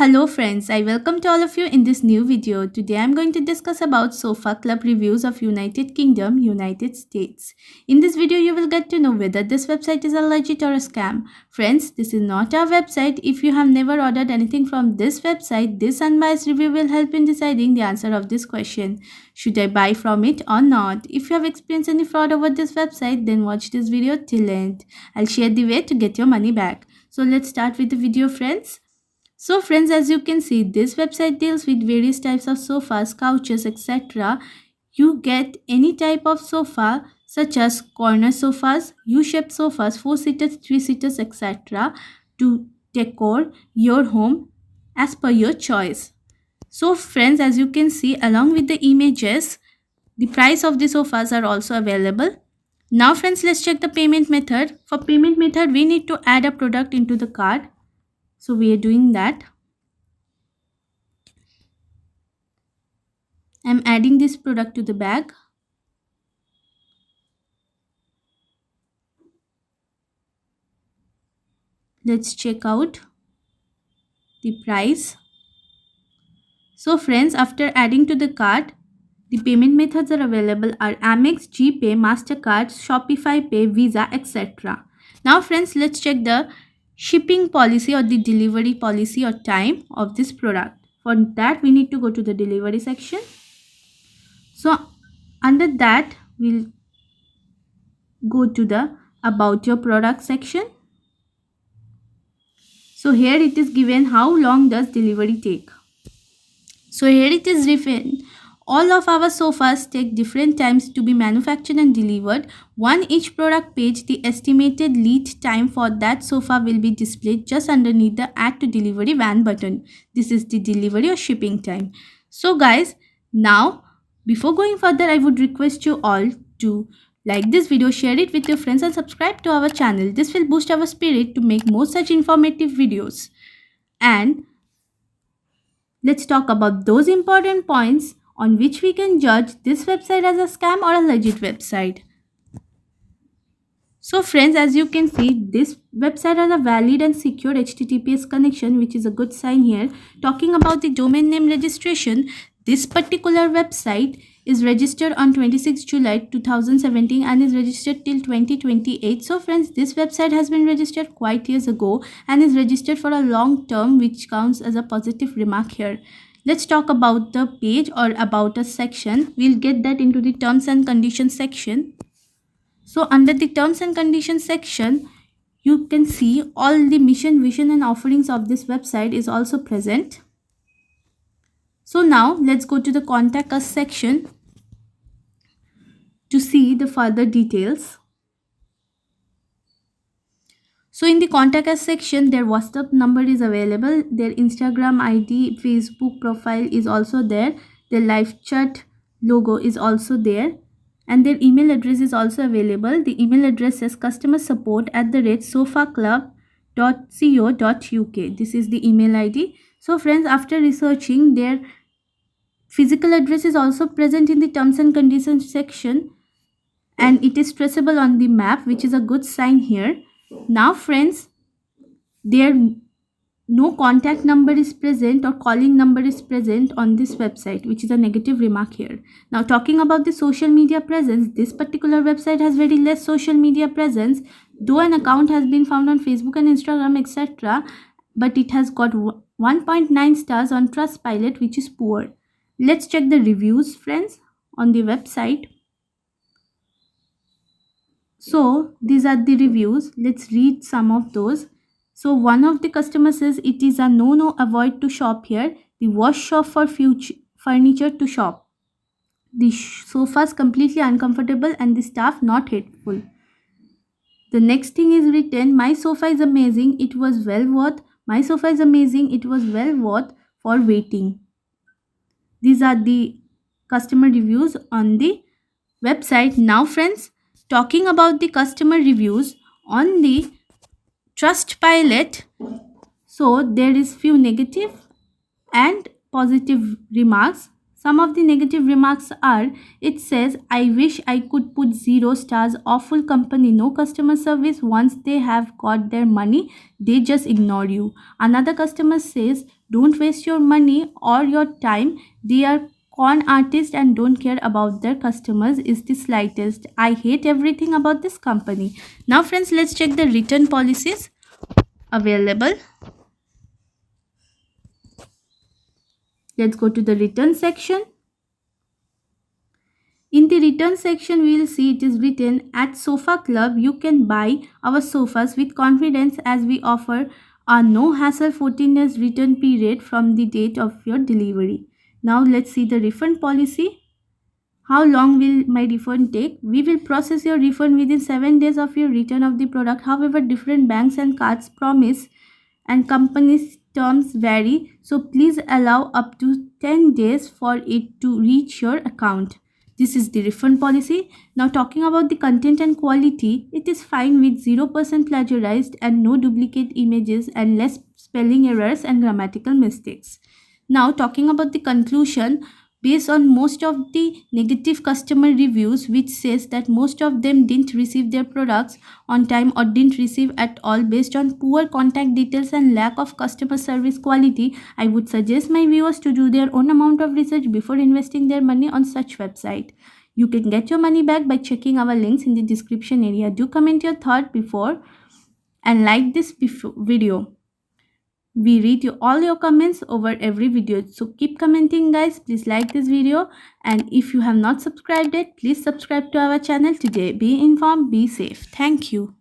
Hello friends, I welcome to all of you in this new video. Today I'm going to discuss about Sofa Club reviews of United Kingdom, United States. In this video you will get to know whether this website is a legit or a scam. Friends, this is not our website. If you have never ordered anything from this website, this unbiased review will help in deciding the answer of this question. Should I buy from it or not? If you have experienced any fraud over this website, then watch this video till end. I'll share the way to get your money back. So let's start with the video friends. So friends, as you can see, this website deals with various types of sofas, couches, etc. You get any type of sofa such as corner sofas, U-shaped sofas, 4-seaters, 3-seaters, etc. to decor your home as per your choice. So friends, as you can see along with the images, the price of the sofas are also available. Now friends, let's check the payment method. For payment method, we need to add a product into the cart. So we are doing that. I'm adding this product to the bag. Let's check out the price. So friends, after adding to the cart, the payment methods are available are Amex, GPay, Mastercard, Shopify Pay, Visa, etc. Now friends, let's check the shipping policy or the delivery policy or time of this product. For that, we need to go to the delivery section. So under that, we'll go to the about your product section. So here it is given how long does delivery take. So here it is written all of our sofas take different times to be manufactured and delivered. On each product page, the estimated lead time for that sofa will be displayed just underneath the add to delivery van button. This is the delivery or shipping time. So guys, now before going further, I would request you all to like this video, share it with your friends and subscribe to our channel. This will boost our spirit to make more such informative videos. And let's talk about those important points on which we can judge this website as a scam or a legit website. So friends, as you can see, this website has a valid and secure HTTPS connection, which is a good sign here. Talking about the domain name registration, this particular website is registered on 26 July 2017 and is registered till 2028. So friends, this website has been registered quite years ago and is registered for a long term, which counts as a positive remark here. Let's talk about the page or about a section. We'll get that into the terms and conditions section. So under the terms and conditions section, you can see all the mission, vision and offerings of this website is also present. So now let's go to the contact us section to see the further details. So in the contact us section, their WhatsApp number is available, their Instagram ID, Facebook profile is also there, their live chat logo is also there, and their email address is also available. The email address is customersupport@sofaclub.co.uk. This is the email ID. So friends, after researching, their physical address is also present in the terms and conditions section and it is traceable on the map, which is a good sign here. Now friends, their no contact number is present or calling number is present on this website, which is a negative remark here. Now talking about the social media presence, this particular website has very less social media presence, though an account has been found on Facebook and Instagram, etc., but it has got 1.9 stars on Trustpilot, which is poor. Let's check the reviews friends on the website. So these are the reviews. Let's read some of those. So one of the customers says it is a no, avoid to shop here. The worst shop for future furniture to shop. The sofas completely uncomfortable and the staff not hateful. The next thing is written, my sofa is amazing. It was well worth. My sofa is amazing. It was well worth for waiting. These are the customer reviews on the website. Now friends, talking about the customer reviews on the Trustpilot, so there is few negative and positive remarks. Some of the negative remarks are, it says, I wish I could put 0 stars, awful company, no customer service. Once they have got their money, they just ignore you. Another customer says, don't waste your money or your time. They are con artists and don't care about their customers is the slightest. I hate everything about this company. Now friends, let's check the return policies available. Let's go to the return section. In the return section, we will see it is written, at Sofa Club, you can buy our sofas with confidence as we offer a no hassle 14 days return period from the date of your delivery. Now let's see the refund policy. How long will my refund take? We will process your refund within 7 days of your return of the product. However, different banks and cards promise and companies' terms vary, so please allow up to 10 days for it to reach your account. This is the refund policy. Now talking about the content and quality, it is fine with 0% plagiarized and no duplicate images and less spelling errors and grammatical mistakes. Now talking about the conclusion, based on most of the negative customer reviews which says that most of them didn't receive their products on time or didn't receive at all based on poor contact details and lack of customer service quality, I would suggest my viewers to do their own amount of research before investing their money on such website. You can get your money back by checking our links in the description area. Do comment your thought before and like this video. We read all your comments over every video, so keep commenting guys. Please like this video, and if you have not subscribed yet, please subscribe to our channel today. Be informed, be safe. Thank you.